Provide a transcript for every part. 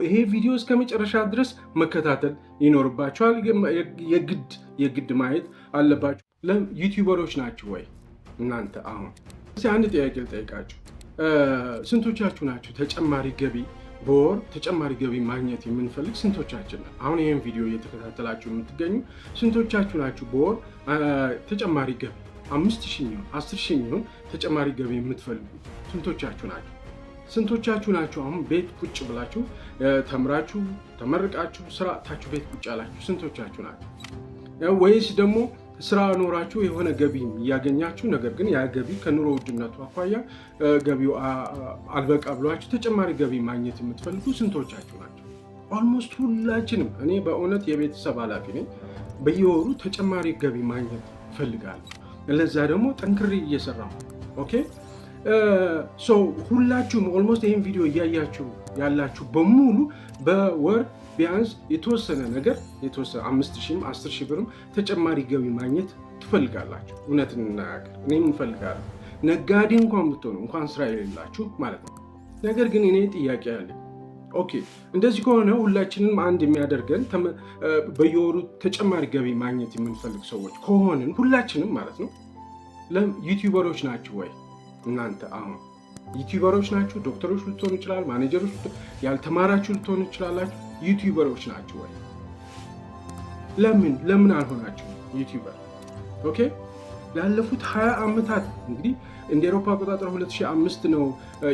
ይሄ ቪዲዮ እስከ መጨረሻ ድረስ መከታተል ይኖርባችኋል። የግድ ማየት አለባችሁ። ዩቲዩበሮች ናችሁ ወይ እናንተ? አሁን እዚህ አንድ ጥያቄ ልጠይቃችሁ። ስንቶቻችሁ ናችሁ ተጨማሪ ገቢ በወር ተጨማሪ ገቢ ማግኘት የምንፈልግ? ስንቶቻችን ነው? አሁን ይሄን ቪዲዮ እየተከታተላችሁ የምትገኙ ስንቶቻችሁ ናችሁ በወር ተጨማሪ ገቢ 5000 ይሁን 10000 ይሁን ተጨማሪ ገቢ የምትፈልጉ ስንቶቻችሁ ናችሁ? ስንቶቻችሁ ናችሁ አሁን ቤት ቁጭ ብላችሁ ተምራችሁ ተመርቃችሁ ስራ አጣችሁ ቤት ቁጭ ያላችሁ ስንቶቻችሁ ናችሁ? ወይስ ደግሞ ስራ ኖራችሁ የሆነ ገቢ ያገኛችሁ ነገር ግን ያ ገቢ ከኑሮ ውድነቱ አኳያ ገቢው አልበቃ ብሏችሁ ተጨማሪ ገቢ ማግኘት የምትፈልጉ ስንቶቻችሁ ናችሁ? ኦልሞስት ሁላችንም። እኔ በእውነት የቤተሰብ ኃላፊ ነኝ። በየወሩ ተጨማሪ ገቢ ማግኘት እፈልጋለሁ። ለዛ ደግሞ ጠንክሬ እየሰራሁ ኦኬ። ሁላችሁም ኦልሞስት ይህን ቪዲዮ እያያችሁ ያላችሁ በሙሉ በወር ቢያንስ የተወሰነ ነገር 5000 10000 ብርም ተጨማሪ ገቢ ማግኘት ትፈልጋላችሁ። እውነት እንናገር፣ እኔም እፈልጋለሁ። ነጋዴ እንኳን ብትሆኑ እንኳን ስራ የሌላችሁ ማለት ነው። ነገር ግን እኔ ጥያቄ አለኝ። ኦኬ እንደዚህ ከሆነ ሁላችንም አንድ የሚያደርገን በየወሩ ተጨማሪ ገቢ ማግኘት የምንፈልግ ሰዎች ከሆንን ሁላችንም ማለት ነው ዩቲዩበሮች ናችሁ ወይ እናንተ? አሁን ዩቲዩበሮች ናችሁ። ዶክተሮች ልትሆኑ ይችላል፣ ማኔጀሮች፣ ያልተማራችሁ ልትሆኑ ይችላላችሁ። ዩቲዩበሮች ናችሁ ወይ? ለምን አልሆናችሁ ዩቲዩበር? ኦኬ ላለፉት 20 ዓመታት እንግዲህ እንደ አውሮፓ አቆጣጠር 2005 ነው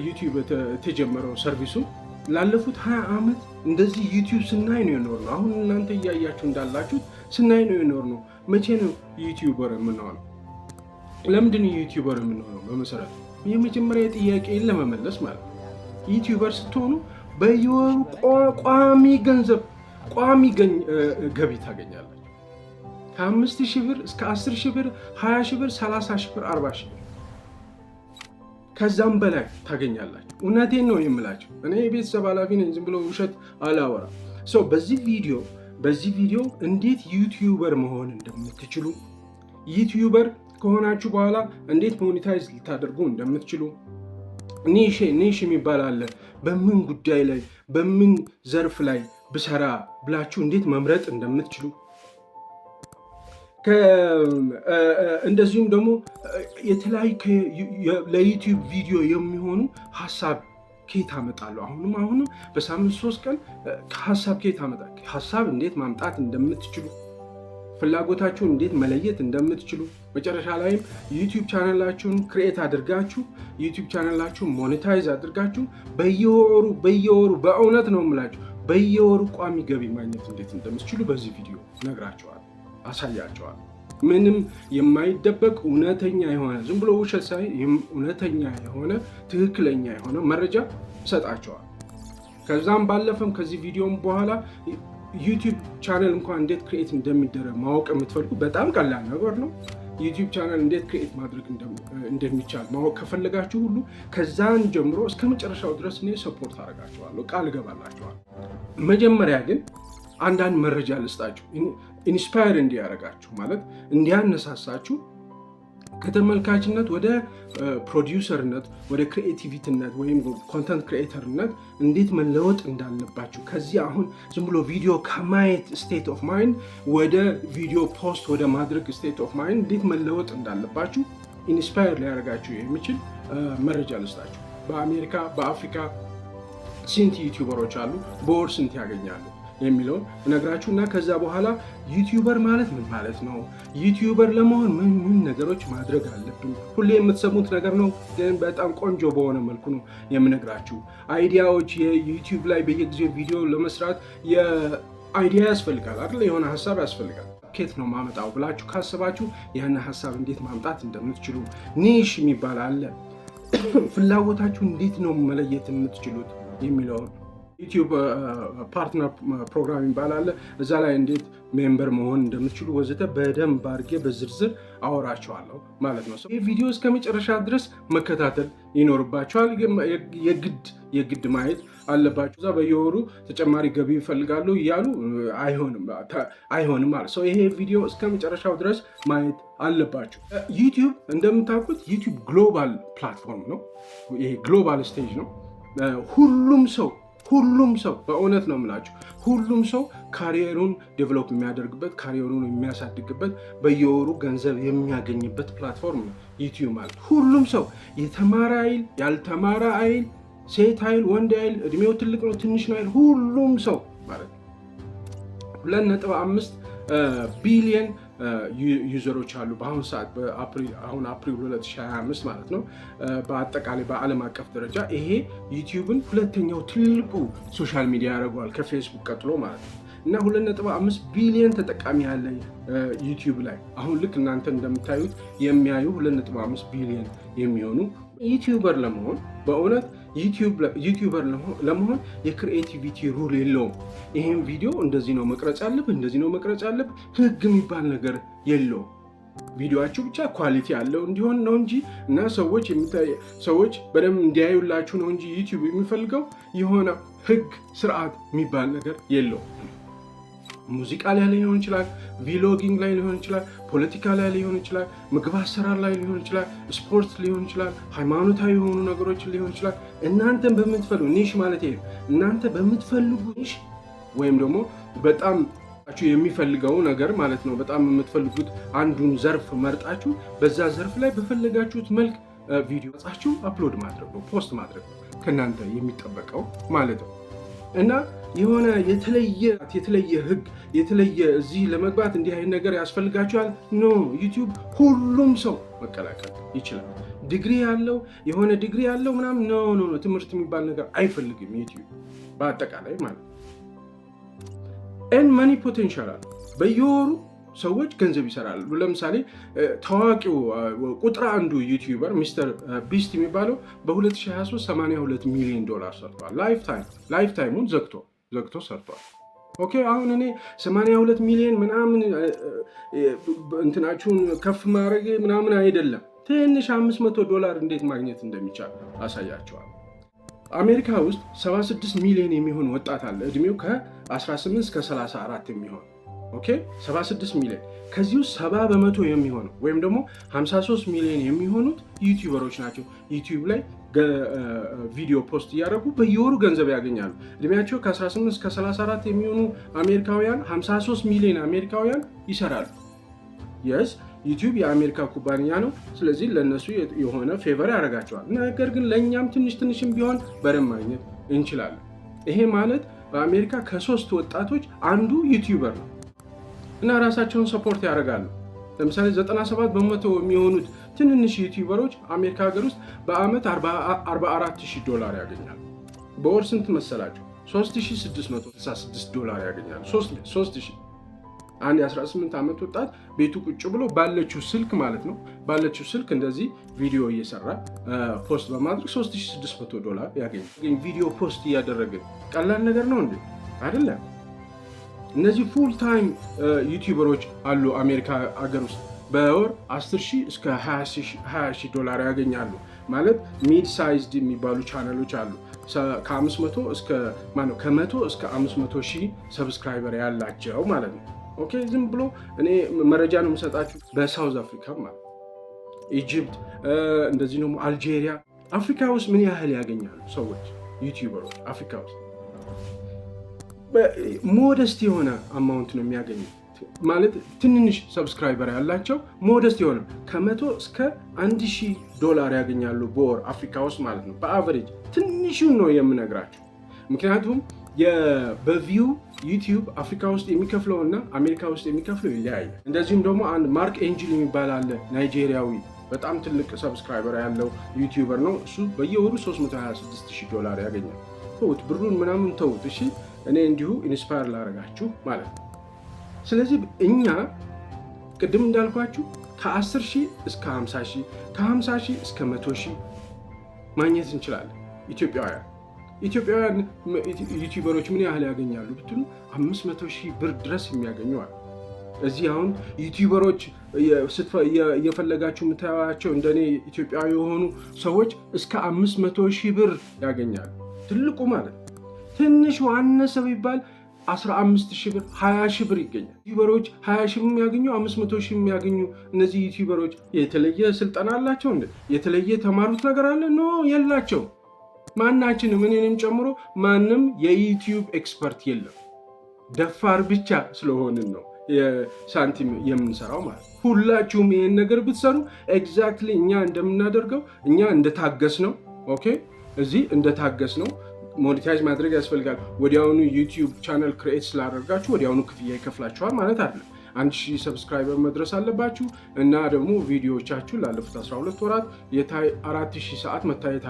ዩቲዩብ የተጀመረው ሰርቪሱ። ላለፉት 20 ዓመት እንደዚህ ዩቲዩብ ስናይ ነው የኖርነው። አሁን እናንተ እያያችሁ እንዳላችሁ ስናይ ነው የኖርነው። መቼ ነው ዩቲዩበር የምንሆነው? ለምንድን ነው ዩቲዩበር የምንሆነው? በመሰረቱ የመጀመሪያ ጥያቄን ለመመለስ ማለት ነው ዩቲዩበር ስትሆኑ በየወሩ ቋሚ ገቢ ታገኛላችሁ። ከ5000 ብር እስከ 10000 ብር፣ 20000 ብር፣ 30000 ብር፣ 40000 ብር ከዛም በላይ ታገኛላችሁ። እውነቴን ነው የምላችሁ። እኔ የቤተሰብ ኃላፊ ነኝ። ዝም ብሎ ውሸት አላወራም። በዚህ ቪዲዮ እንዴት ዩቲዩበር መሆን እንደምትችሉ፣ ዩቲዩበር ከሆናችሁ በኋላ እንዴት ሞኔታይዝ ልታደርጉ እንደምትችሉ፣ ኒሽ የሚባል አለ። በምን ጉዳይ ላይ በምን ዘርፍ ላይ ብሰራ ብላችሁ እንዴት መምረጥ እንደምትችሉ፣ እንደዚሁም ደግሞ የተለያዩ ለዩቲዩብ ቪዲዮ የሚሆኑ ሀሳብ ከየት አመጣለሁ። አሁንም በሳምንት 3 ቀን ሀሳብ ከየት አመጣለሁ። ሀሳብ እንዴት ማምጣት እንደምትችሉ፣ ፍላጎታችሁን እንዴት መለየት እንደምትችሉ፣ መጨረሻ ላይም ዩቲዩብ ቻናላችሁን ክሬኤት አድርጋችሁ ዩቲዩብ ቻናላችሁን ሞኔታይዝ አድርጋችሁ በየወሩ በእውነት ነው የምላችሁ በየወሩ ቋሚ ገቢ ማግኘት እንዴት እንደምትችሉ በዚህ ቪዲዮ ነግራችኋል፣ አሳያችኋል። ምንም የማይደበቅ እውነተኛ የሆነ ዝም ብሎ ውሸት ሳይ እውነተኛ የሆነ ትክክለኛ የሆነ መረጃ ሰጣችኋል። ከዛም ባለፈም ከዚህ ቪዲዮም በኋላ ዩቲዩብ ቻናል እንኳን እንዴት ክሬኤት እንደሚደረግ ማወቅ የምትፈልጉ በጣም ቀላል ነገር ነው። ዩቲዩብ ቻናል እንዴት ክሬኤት ማድረግ እንደሚቻል ማወቅ ከፈለጋችሁ ሁሉ ከዛን ጀምሮ እስከ መጨረሻው ድረስ እኔ ሰፖርት አደርጋችኋለሁ፣ ቃል እገባላችኋለሁ። መጀመሪያ ግን አንዳንድ መረጃ ልስጣችሁ፣ ኢንስፓየር እንዲያደርጋችሁ ማለት እንዲያነሳሳችሁ ከተመልካችነት ወደ ፕሮዲውሰርነት ወደ ክሪኤቲቪቲነት ወይም ኮንተንት ክሪኤተርነት እንዴት መለወጥ እንዳለባችሁ ከዚህ አሁን ዝም ብሎ ቪዲዮ ከማየት ስቴት ኦፍ ማይንድ ወደ ቪዲዮ ፖስት ወደ ማድረግ ስቴት ኦፍ ማይንድ እንዴት መለወጥ እንዳለባችሁ ኢንስፓየር ሊያደርጋችሁ የሚችል መረጃ ልስጣችሁ። በአሜሪካ በአፍሪካ ስንት ዩቲዩበሮች አሉ፣ በወር ስንት ያገኛሉ የሚለውን እነግራችሁ እና ከዛ በኋላ ዩቲዩበር ማለት ምን ማለት ነው፣ ዩቲዩበር ለመሆን ምን ነገሮች ማድረግ አለብን፣ ሁሌ የምትሰሙት ነገር ነው፣ ግን በጣም ቆንጆ በሆነ መልኩ ነው የምነግራችሁ። አይዲያዎች የዩቲዩብ ላይ በየጊዜው ቪዲዮ ለመስራት የአይዲያ ያስፈልጋል አይደል? የሆነ ሀሳብ ያስፈልጋል። ከየት ነው ማመጣው ብላችሁ ካሰባችሁ ያን ሀሳብ እንዴት ማምጣት እንደምትችሉ፣ ኒሽ የሚባል አለ። ፍላጎታችሁ እንዴት ነው መለየት የምትችሉት የሚለውን ዩቲዩብ ፓርትነር ፕሮግራም ይባላል። እዛ ላይ እንዴት ሜምበር መሆን እንደምትችሉ ወዘተ በደንብ አድርጌ በዝርዝር አወራቸዋለሁ ማለት ነው። ይህ ቪዲዮ እስከ መጨረሻ ድረስ መከታተል ይኖርባቸዋል። የግድ ማየት አለባችሁ። እዛ በየወሩ ተጨማሪ ገቢ ይፈልጋሉ እያሉ አይሆንም ማለት ነው። ይሄ ቪዲዮ እስከ መጨረሻው ድረስ ማየት አለባችሁ። ዩቲዩብ እንደምታውቁት ዩቲዩብ ግሎባል ፕላትፎርም ነው። ይሄ ግሎባል ስቴጅ ነው። ሁሉም ሰው በእውነት ነው የምላችሁ፣ ሁሉም ሰው ካሪየሩን ዴቨሎፕ የሚያደርግበት ካሪየሩን የሚያሳድግበት በየወሩ ገንዘብ የሚያገኝበት ፕላትፎርም ነው ዩቲዩብ ማለት። ሁሉም ሰው የተማረ አይል ያልተማረ አይል ሴት አይል ወንድ አይል እድሜው ትልቅ ነው ትንሽ ነው አይል ሁሉም ሰው ማለት ነው 2.5 ቢሊየን ዩዘሮች አሉ በአሁኑ ሰዓት አሁን አፕሪል 2025 ማለት ነው። በአጠቃላይ በዓለም አቀፍ ደረጃ ይሄ ዩቲዩብን ሁለተኛው ትልቁ ሶሻል ሚዲያ ያደርገዋል ከፌስቡክ ቀጥሎ ማለት ነው። እና 2.5 ቢሊየን ተጠቃሚ ያለ ዩቲዩብ ላይ አሁን ልክ እናንተ እንደምታዩት የሚያዩ 2.5 ቢሊየን የሚሆኑ ዩቲዩበር ለመሆን በእውነት ዩቲዩበር ለመሆን የክሪኤቲቪቲ ሩል የለውም። ይሄን ቪዲዮ እንደዚህ ነው መቅረጽ ያለብህ እንደዚህ ነው መቅረጽ ያለብህ ህግ የሚባል ነገር የለውም። ቪዲዮአችሁ ብቻ ኳሊቲ ያለው እንዲሆን ነው እንጂ እና ሰዎች በደንብ እንዲያዩላችሁ ነው እንጂ ዩቲዩብ የሚፈልገው የሆነ ህግ ስርዓት የሚባል ነገር የለውም። ሙዚቃ ላይ ሊሆን ይችላል፣ ቪሎጊንግ ላይ ሊሆን ይችላል፣ ፖለቲካ ላይ ሊሆን ይችላል፣ ምግብ አሰራር ላይ ሊሆን ይችላል፣ ስፖርት ሊሆን ይችላል፣ ሃይማኖታዊ የሆኑ ነገሮች ሊሆን ይችላል። እናንተን በምትፈልጉ ኒሽ ማለት ይሄ እናንተ በምትፈልጉ ኒሽ ወይም ደግሞ በጣም የሚፈልገው ነገር ማለት ነው። በጣም የምትፈልጉት አንዱን ዘርፍ መርጣችሁ በዛ ዘርፍ ላይ በፈለጋችሁት መልክ ቪዲዮ ጻችሁ አፕሎድ ማድረግ ነው፣ ፖስት ማድረግ ነው ከእናንተ የሚጠበቀው ማለት ነው። እና የሆነ የተለየ ህግ የተለየ እዚህ ለመግባት እንዲህ አይነት ነገር ያስፈልጋችኋል ኖ። ዩቲዩብ ሁሉም ሰው መቀላቀል ይችላል። ዲግሪ ያለው የሆነ ዲግሪ ያለው ምናምን ኖ ትምህርት የሚባል ነገር አይፈልግም ዩቲዩብ በአጠቃላይ ማለት ነው። መኒ ፖቴንሻል አለ። በየወሩ ሰዎች ገንዘብ ይሰራሉ። ለምሳሌ ታዋቂው ቁጥር አንዱ ዩቲዩበር ሚስተር ቢስት የሚባለው በ2023 $82 ሚሊዮን ሰርቷል። ላይፍ ታይሙን ዘግቶ ሰርቷል። ኦኬ አሁን እኔ 82 ሚሊዮን ምናምን እንትናችሁን ከፍ ማድረግ ምናምን አይደለም። ትንሽ $500 እንዴት ማግኘት እንደሚቻል አሳያቸዋል። አሜሪካ ውስጥ 76 ሚሊዮን የሚሆን ወጣት አለ እድሜው ከ18 እስከ 34 የሚሆን ኦኬ 76 ሚሊዮን። ከዚህ ውስጥ 70% የሚሆነው ወይም ደግሞ 53 ሚሊዮን የሚሆኑት ዩቲዩበሮች ናቸው። ዩቲዩብ ላይ ቪዲዮ ፖስት እያደረጉ በየወሩ ገንዘብ ያገኛሉ። እድሜያቸው ከ18 እስከ 34 የሚሆኑ አሜሪካውያን 53 ሚሊዮን አሜሪካውያን ይሰራሉ። የስ ዩቲዩብ የአሜሪካ ኩባንያ ነው። ስለዚህ ለነሱ የሆነ ፌቨር ያደርጋቸዋል። ነገር ግን ለእኛም ትንሽም ቢሆን በደንብ ማግኘት እንችላለን። ይሄ ማለት በአሜሪካ ከ3 ወጣቶች አንዱ ዩቲዩበር ነው እና ራሳቸውን ሰፖርት ያደርጋሉ። ለምሳሌ 97% የሚሆኑት ትንንሽ ዩቲዩበሮች አሜሪካ ሀገር ውስጥ በአመት $44,000 ያገኛሉ። በወር ስንት መሰላቸው? $3,666 ያገኛሉ። 3,000 አንድ የ18 ዓመት ወጣት ቤቱ ቁጭ ብሎ ባለችው ስልክ ማለት ነው ባለችው ስልክ እንደዚህ ቪዲዮ እየሰራ ፖስት በማድረግ $3,600 ያገኛል። ቪዲዮ ፖስት እያደረገ ቀላል ነገር ነው እንዴ? አይደለም። እነዚህ ፉል ታይም ዩቲዩበሮች አሉ አሜሪካ ሀገር ውስጥ በወር $10,000 እስከ $20,000 ያገኛሉ። ማለት ሚድ ሳይዝድ የሚባሉ ቻናሎች አሉ ከ100 እስከ 500,000 ሰብስክራይበር ያላቸው ማለት ነው። ኦኬ ዝም ብሎ እኔ መረጃ ነው የምሰጣችሁ። በሳውዝ አፍሪካ ማለት ኢጂፕት፣ እንደዚህ ነው አልጄሪያ። አፍሪካ ውስጥ ምን ያህል ያገኛሉ ሰዎች ዩቲዩበሮች? አፍሪካ ውስጥ ሞደስት የሆነ አማውንት ነው የሚያገኙት። ማለት ትንንሽ ሰብስክራይበር ያላቸው ሞደስት የሆነ ከ100 እስከ $1,000 ያገኛሉ በወር አፍሪካ ውስጥ ማለት ነው። በአቨሬጅ ትንሹን ነው የምነግራችሁ። ምክንያቱም በቪው ዩቲዩብ አፍሪካ ውስጥ የሚከፍለው እና አሜሪካ ውስጥ የሚከፍለው ይለያያል። እንደዚሁም ደግሞ አንድ ማርክ ኤንጅል የሚባል አለ ናይጄሪያዊ፣ በጣም ትልቅ ሰብስክራይበር ያለው ዩቲዩበር ነው። እሱ በየወሩ $326,000 ያገኛል። ተውት ብሩን ምናምን ተውት። እሺ እኔ እንዲሁ ኢንስፓየር ላደርጋችሁ ማለት ነው። ስለዚህ እኛ ቅድም እንዳልኳችሁ ከ10,000 እስከ 50,000 ከ50,000 እስከ 100,000 ማግኘት እንችላለን። ኢትዮጵያውያን ዩቲዩበሮች ምን ያህል ያገኛሉ ብትሉ $500,000 ድረስ የሚያገኙ አሉ። እዚህ አሁን ዩቲዩበሮች እየፈለጋችሁ የምታዩዋቸው እንደኔ ኢትዮጵያዊ የሆኑ ሰዎች እስከ $500,000 ያገኛሉ። ትልቁ ማለት ትንሹ አነሰ ቢባል $15,000 $20,000 ይገኛል። ዩቲዩበሮች 20,000 የሚያገኙ 500,000 የሚያገኙ እነዚህ ዩቲዩበሮች የተለየ ስልጠና አላቸው እንዴ? የተለየ ተማሩት ነገር አለ? ኖ የላቸው። ማናችንም እኔንም ጨምሮ ማንም የዩቲዩብ ኤክስፐርት የለም። ደፋር ብቻ ስለሆንን ነው የሳንቲም የምንሰራው ማለት ነው። ሁላችሁም ይሄን ነገር ብትሰሩ ኤግዛክትሊ እኛ እንደምናደርገው እኛ እንደታገስ ነው። ኦኬ እዚህ እንደታገስ ነው ሞኔታይዝ ማድረግ ያስፈልጋል። ወዲያውኑ ዩቲዩብ ቻናል ክሬኤት ስላደርጋችሁ ወዲያውኑ ክፍያ ይከፍላችኋል ማለት አይደለም። 1000 ሰብስክራይበር መድረስ አለባችሁ እና ደግሞ ቪዲዮዎቻችሁ ላለፉት 12 ወራት 4000 ሰዓት መታየት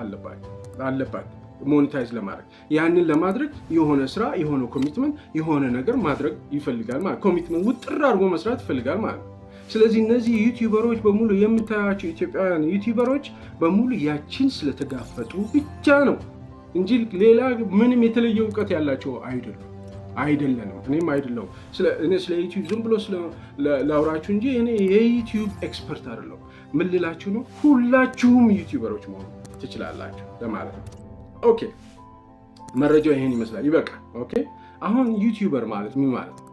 አለባት ሞኔታይዝ ለማድረግ። ያንን ለማድረግ የሆነ ስራ፣ የሆነ ኮሚትመንት፣ የሆነ ነገር ማድረግ ይፈልጋል ማለት ኮሚትመንት ውጥር አድርጎ መስራት ይፈልጋል ማለት ነው። ስለዚህ እነዚህ ዩቲዩበሮች በሙሉ የምታያቸው ኢትዮጵያውያን ዩቲዩበሮች በሙሉ ያችን ስለተጋፈጡ ብቻ ነው እንጂ ሌላ ምንም የተለየ እውቀት ያላቸው አይደለንም። እኔም አይደለሁም። እኔ ስለ ዩቲዩብ ዝም ብሎ ላውራችሁ እንጂ እኔ የዩቲዩብ ኤክስፐርት አይደለሁም። ምን ልላችሁ ነው? ሁላችሁም ዩቲዩበሮች መሆን ትችላላችሁ ለማለት ነው። ኦኬ መረጃው ይሄን ይመስላል። ይበቃል። ኦኬ አሁን ዩቲዩበር ማለት ምን ማለት ነው?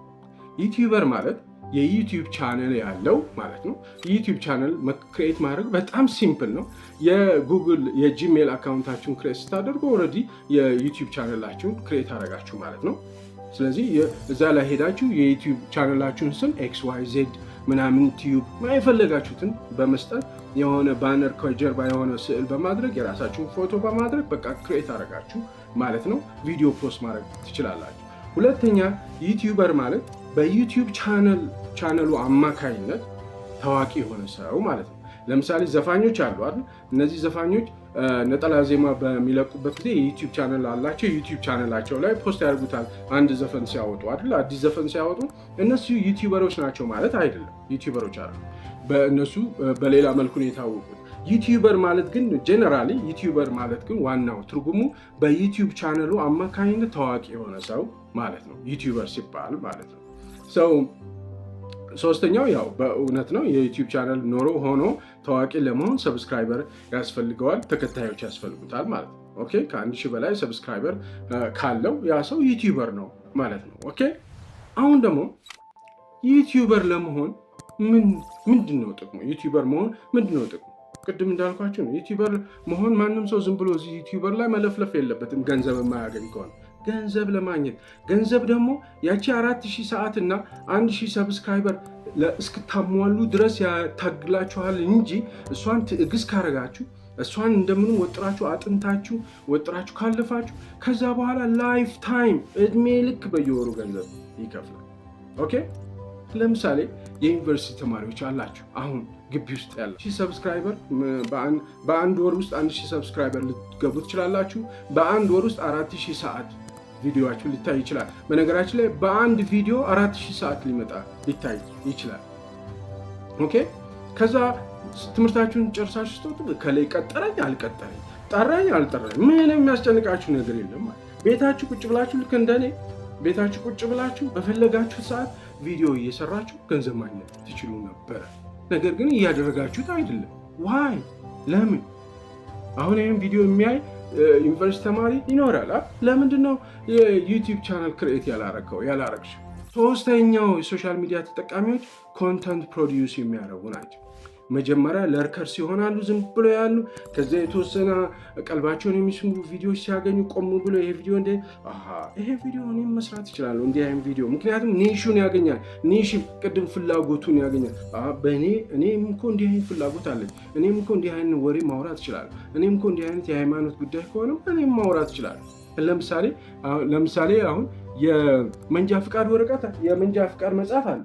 ዩቲዩበር ማለት የዩቲዩብ ቻነል ያለው ማለት ነው። የዩቲዩብ ቻነል ክሬት ማድረግ በጣም ሲምፕል ነው። የጉግል የጂሜል አካውንታችሁን ክሬት ስታደርጉ ኦልሬዲ የዩቲዩብ ቻነላችሁን ክሬት አደረጋችሁ ማለት ነው። ስለዚህ እዛ ላይ ሄዳችሁ የዩቲዩብ ቻነላችሁን ስም XYZ ምናምን ቲዩብ የፈለጋችሁትን በመስጠት የሆነ ባነር ከጀርባ የሆነ ስዕል በማድረግ የራሳችሁን ፎቶ በማድረግ በቃ ክሬት አደረጋችሁ ማለት ነው። ቪዲዮ ፖስት ማድረግ ትችላላችሁ። ሁለተኛ ዩቲዩበር ማለት በዩቲዩብ ቻነሉ አማካኝነት ታዋቂ የሆነ ሰው ማለት ነው። ለምሳሌ ዘፋኞች አሉ አይደል? እነዚህ ዘፋኞች ነጠላ ዜማ በሚለቁበት ጊዜ የዩቲዩብ ቻነል አላቸው። የዩቲዩብ ቻነላቸው ላይ ፖስት ያደርጉታል። አንድ ዘፈን ሲያወጡ አይደል? አዲስ ዘፈን ሲያወጡ እነሱ ዩቲዩበሮች ናቸው ማለት አይደለም። ዩቲዩበሮች አሉ፣ በእነሱ በሌላ መልኩ ነው የታወቁት። ዩቲዩበር ማለት ግን ጀነራሊ ዩቲዩበር ማለት ግን ዋናው ትርጉሙ በዩቲዩብ ቻነሉ አማካኝነት ታዋቂ የሆነ ሰው ማለት ነው። ዩቲዩበር ሲባል ማለት ነው። ሰው ሶስተኛው ያው በእውነት ነው የዩቲዩብ ቻናል ኖሮ ሆኖ ታዋቂ ለመሆን ሰብስክራይበር ያስፈልገዋል፣ ተከታዮች ያስፈልጉታል ማለት ነው። ኦኬ ከ1000 በላይ ሰብስክራይበር ካለው ያ ሰው ዩቲዩበር ነው ማለት ነው። ኦኬ አሁን ደግሞ ዩቲዩበር ለመሆን ምንድነው ጥቅሙ? ዩቲዩበር መሆን ምንድነው ጥቅሙ? ቅድም እንዳልኳችሁ ነው። ዩቲዩበር መሆን ማንም ሰው ዝም ብሎ እዚህ ዩቲዩበር ላይ መለፍለፍ የለበትም ገንዘብ የማያገኝ ከሆነ። ገንዘብ ለማግኘት ገንዘብ ደግሞ ያቺ 4000 ሰዓት እና 1000 ሰብስክራይበር እስክታሟሉ ድረስ ያታግላችኋል እንጂ እሷን ትዕግስት ካረጋችሁ እሷን እንደምንም ወጥራችሁ አጥንታችሁ ወጥራችሁ ካለፋችሁ ከዛ በኋላ ላይፍ ታይም እድሜ ልክ በየወሩ ገንዘብ ይከፍላል። ኦኬ ለምሳሌ የዩኒቨርሲቲ ተማሪዎች አላችሁ። አሁን ግቢ ውስጥ ያለ 1000 ሰብስክራይበር በአንድ ወር ውስጥ 1000 ሰብስክራይበር ልትገቡ ትችላላችሁ። በአንድ ወር ውስጥ 4000 ሰዓት ቪዲዮአችሁ ሊታይ ይችላል። በነገራችን ላይ በአንድ ቪዲዮ 4000 ሰዓት ሊታይ ይችላል። ኦኬ ከዛ ትምህርታችሁን ጨርሳችሁ ስትወጡ ከላይ ቀጠረኝ አልቀጠረኝ ጠራኝ አልጠራኝ ምንም የሚያስጨንቃችሁ ነገር የለም። ቤታችሁ ቁጭ ብላችሁ ልክ እንደኔ ቤታችሁ ቁጭ ብላችሁ በፈለጋችሁ ሰዓት ቪዲዮ እየሰራችሁ ገንዘብ ማግኘት ትችሉ ነበረ። ነገር ግን እያደረጋችሁት አይደለም። ዋይ ለምን? አሁን ይህን ቪዲዮ የሚያይ ዩኒቨርሲቲ ተማሪ ይኖራል። ለምንድነው የዩቲዩብ ቻናል ክሬት ያላረግሽው? ሶስተኛው የሶሻል ሚዲያ ተጠቃሚዎች ኮንተንት ፕሮዲዩስ የሚያደርጉ ናቸው። መጀመሪያ ለርከርስ ይሆናሉ፣ ዝም ብሎ ያሉ። ከዚያ የተወሰነ ቀልባቸውን የሚስሙ ቪዲዮዎች ሲያገኙ ቆም ብሎ ይሄ ቪዲዮ እኔም መስራት ይችላለሁ እንዲህ አይነት ቪዲዮ። ምክንያቱም ኒሹን ያገኛል። ኒሽ ቅድም ፍላጎቱን ያገኛል። እኔም እኮ እንዲህ አይነት ፍላጎት አለኝ፣ እኔም እኮ እንዲህ አይነት ወሬ ማውራት እችላለሁ፣ እኔም እኮ እንዲህ አይነት የሃይማኖት ጉዳይ ከሆነ እኔም ማውራት እችላለሁ። ለምሳሌ አሁን የመንጃ ፍቃድ ወረቀት የመንጃ ፍቃድ መጽሐፍ አለ